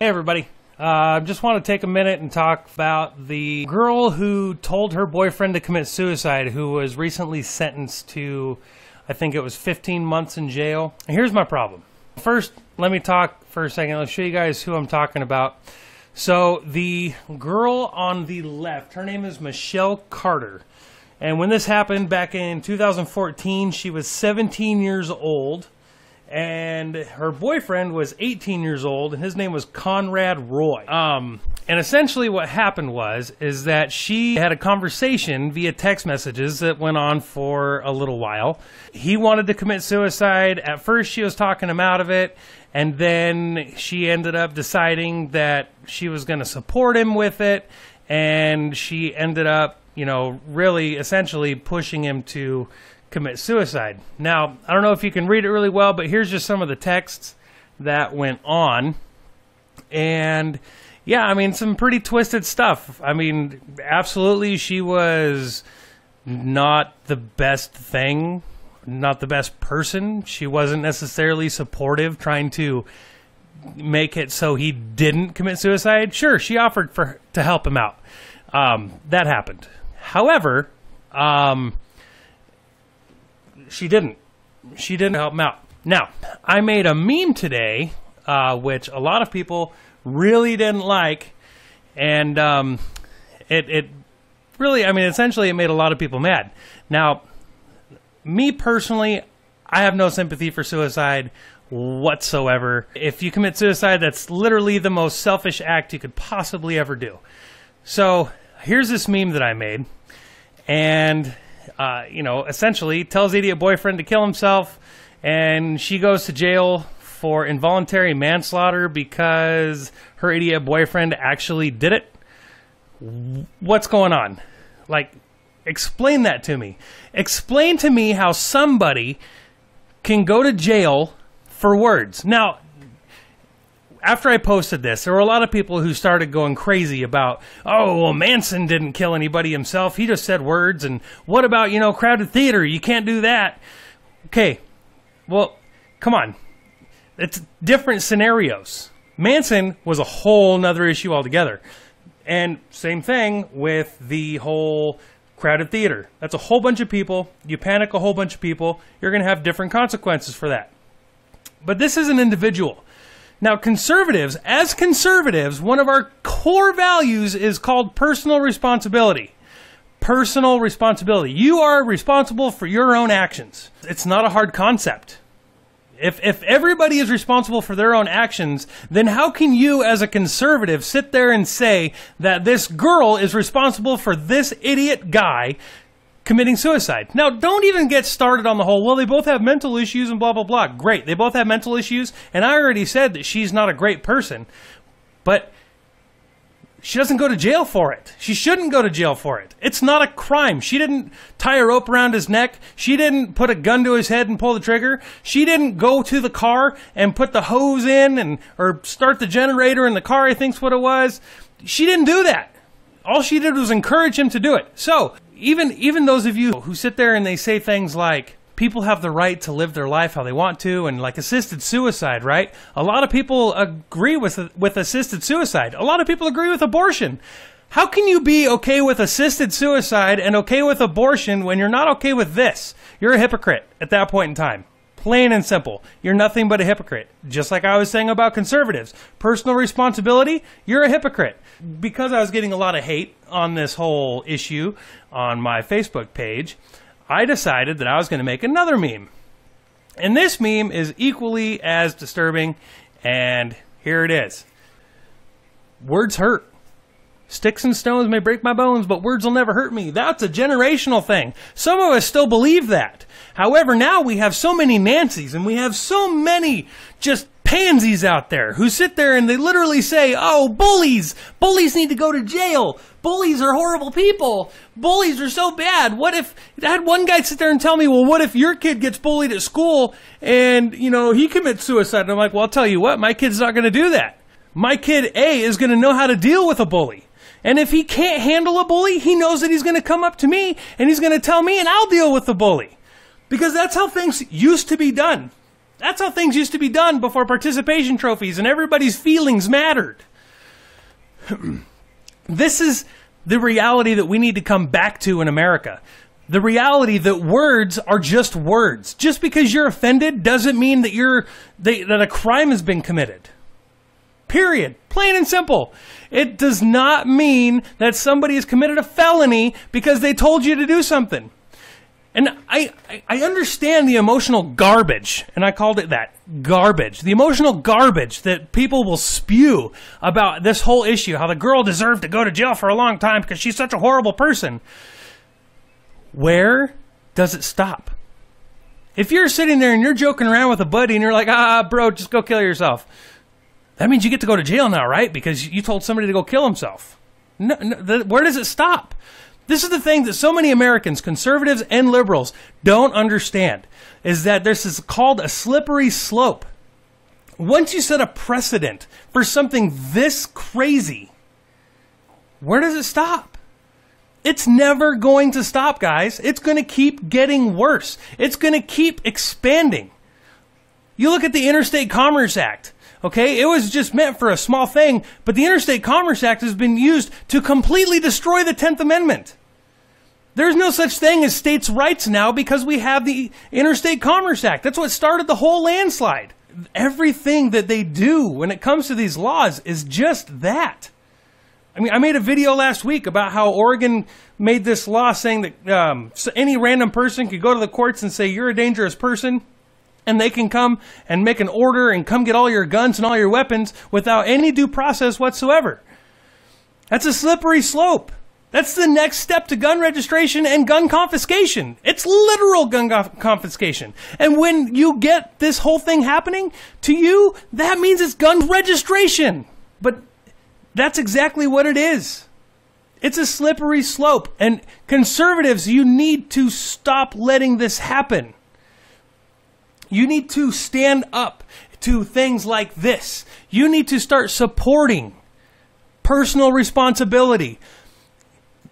Hey everybody, just want to take a minute and talk about the girl who told her boyfriend to commit suicide, who was recently sentenced to, I think it was 15 months in jail. Here's my problem. First, let me talk for a second. I'll show you guys who I'm talking about. So the girl on the left, her name is Michelle Carter. And when this happened back in 2014, she was 17 years old. And her boyfriend was 18 years old, and his name was Conrad Roy. And essentially what happened is that she had a conversation via text messages that went on for a little while. He wanted to commit suicide. At first she was talking him out of it, and then she ended up deciding that she was going to support him with it, and she ended up, you know, really essentially pushing him to commit suicide. Now, I don't know if you can read it really well, but here's just some of the texts that went on. And yeah, I mean, some pretty twisted stuff. I mean, absolutely, she was not the best thing, not the best person. She wasn't necessarily supportive, trying to make it so he didn't commit suicide. Sure, she offered to help him out. That happened. However, she didn't help him out. Now, I made a meme today, which a lot of people really didn't like, and it really, I mean, essentially it made a lot of people mad. Now, me personally, I have no sympathy for suicide whatsoever. If you commit suicide, that's literally the most selfish act you could possibly ever do. So, here's this meme that I made, and you know, essentially tells idiot boyfriend to kill himself, and she goes to jail for involuntary manslaughter because her idiot boyfriend actually did it. What's going on? Like, explain that to me. Explain to me how somebody can go to jail for words. Now, after I posted this, there were a lot of people who started going crazy about, oh, well, Manson didn't kill anybody himself. He just said words. And what about, you know, crowded theater? You can't do that. Okay, well, come on. It's different scenarios. Manson was a whole nother issue altogether. And same thing with the whole crowded theater. That's a whole bunch of people. You panic a whole bunch of people. You're going to have different consequences for that. But this is an individual. Now, conservatives, as conservatives, one of our core values is called personal responsibility. Personal responsibility. You are responsible for your own actions. It's not a hard concept. If everybody is responsible for their own actions, then how can you, as a conservative, sit there and say that this girl is responsible for this idiot guy committing suicide? Now, don't even get started on the whole, well, they both have mental issues and blah, blah, blah. Great. They both have mental issues, and I already said that she's not a great person, but she doesn't go to jail for it. She shouldn't go to jail for it. It's not a crime. She didn't tie a rope around his neck. She didn't put a gun to his head and pull the trigger. She didn't go to the car and put the hose in or start the generator in the car, I think's what it was. She didn't do that. All she did was encourage him to do it. So, even those of you who sit there and they say things like, people have the right to live their life how they want to, and like assisted suicide, right? A lot of people agree with assisted suicide. A lot of people agree with abortion. How can you be okay with assisted suicide and okay with abortion when you're not okay with this? You're a hypocrite at that point in time. Plain and simple. You're nothing but a hypocrite. Just like I was saying about conservatives. Personal responsibility, you're a hypocrite. Because I was getting a lot of hate on this whole issue on my Facebook page, I decided that I was going to make another meme. And this meme is equally as disturbing, and here it is. Words hurt. Sticks and stones may break my bones, but words will never hurt me. That's a generational thing. Some of us still believe that. However, now we have so many Nancys, and we have so many just pansies out there who sit there and they literally say, oh, bullies! Bullies need to go to jail! Bullies are horrible people! Bullies are so bad! What if... I had one guy sit there and tell me, well, what if your kid gets bullied at school and, you know, he commits suicide? And I'm like, well, I'll tell you what, my kid's not going to do that. My kid, A, is going to know how to deal with a bully. And if he can't handle a bully, he knows that he's going to come up to me and he's going to tell me and I'll deal with the bully. Because that's how things used to be done. That's how things used to be done before participation trophies and everybody's feelings mattered. This is the reality that we need to come back to in America. The reality that words are just words. Just because you're offended doesn't mean that that a crime has been committed. Period. Plain and simple. It does not mean that somebody has committed a felony because they told you to do something. And I understand the emotional garbage, and I called it that, garbage. The emotional garbage that people will spew about this whole issue, how the girl deserved to go to jail for a long time because she's such a horrible person. Where does it stop? If you're sitting there and you're joking around with a buddy and you're like, bro, just go kill yourself. That means you get to go to jail now, right? Because you told somebody to go kill himself. No, where does it stop? This is the thing that so many Americans, conservatives and liberals, don't understand, is that this is called a slippery slope. Once you set a precedent for something this crazy, where does it stop? It's never going to stop, guys. It's going to keep getting worse. It's going to keep expanding. You look at the Interstate Commerce Act. Okay, it was just meant for a small thing, but the Interstate Commerce Act has been used to completely destroy the 10th Amendment. There's no such thing as states' rights now because we have the Interstate Commerce Act. That's what started the whole landslide. Everything that they do when it comes to these laws is just that. I mean, I made a video last week about how Oregon made this law saying that any random person could go to the courts and say, you're a dangerous person, and they can come and make an order and come get all your guns and all your weapons without any due process whatsoever. That's a slippery slope. That's the next step to gun registration and gun confiscation. It's literal gun confiscation. And when you get this whole thing happening to you, that means it's gun registration. But that's exactly what it is. It's a slippery slope. And conservatives, you need to stop letting this happen. You need to stand up to things like this. You need to start supporting personal responsibility.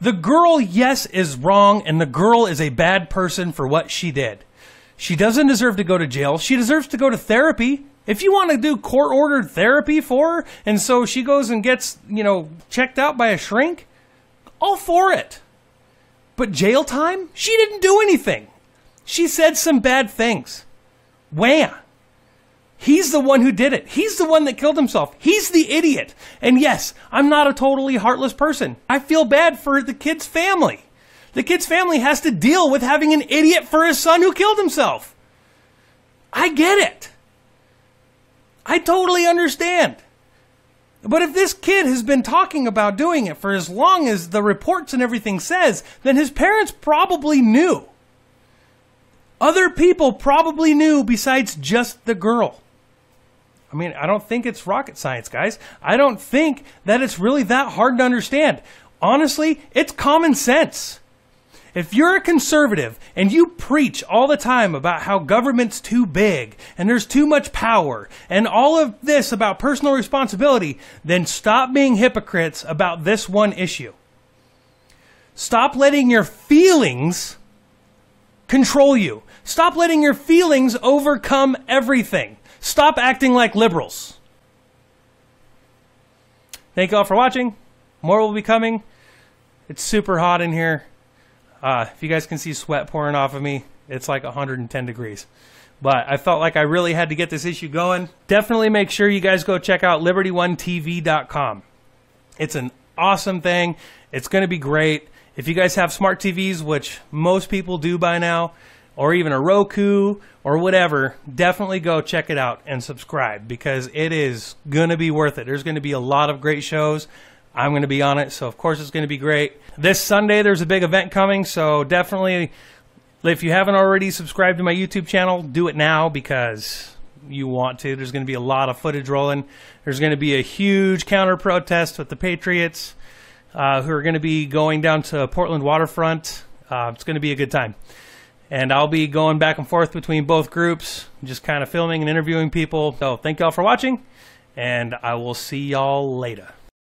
The girl, yes, is wrong, and the girl is a bad person for what she did. She doesn't deserve to go to jail. She deserves to go to therapy. If you want to do court-ordered therapy for her, and so she goes and gets, checked out by a shrink, all for it. But jail time? She didn't do anything. She said some bad things. Wham! He's the one who did it. He's the one that killed himself. He's the idiot. And yes, I'm not a totally heartless person. I feel bad for the kid's family. The kid's family has to deal with having an idiot for his son who killed himself. I get it. I totally understand. But if this kid has been talking about doing it for as long as the reports and everything says, then his parents probably knew. Other people probably knew besides just the girl. I mean, I don't think it's rocket science, guys. I don't think that it's really that hard to understand. Honestly, it's common sense. If you're a conservative and you preach all the time about how government's too big and there's too much power and all of this about personal responsibility, then stop being hypocrites about this one issue. Stop letting your feelings control you. Stop letting your feelings overcome everything. Stop acting like liberals. Thank you all for watching. More will be coming. It's super hot in here. If you guys can see sweat pouring off of me, it's like 110 degrees. But I felt like I really had to get this issue going. Definitely make sure you guys go check out LibertyOneTV.com. It's an awesome thing. It's going to be great. If you guys have smart TVs, which most people do by now, or even a Roku or whatever, definitely go check it out and subscribe because it is going to be worth it. There's going to be a lot of great shows. I'm going to be on it, so of course it's going to be great. This Sunday there's a big event coming, so definitely, if you haven't already subscribed to my YouTube channel, do it now because you want to. There's going to be a lot of footage rolling. There's going to be a huge counter-protest with the Patriots who are going to be going down to Portland waterfront. It's going to be a good time. And I'll be going back and forth between both groups, just kind of filming and interviewing people. So thank y'all for watching, and I will see y'all later.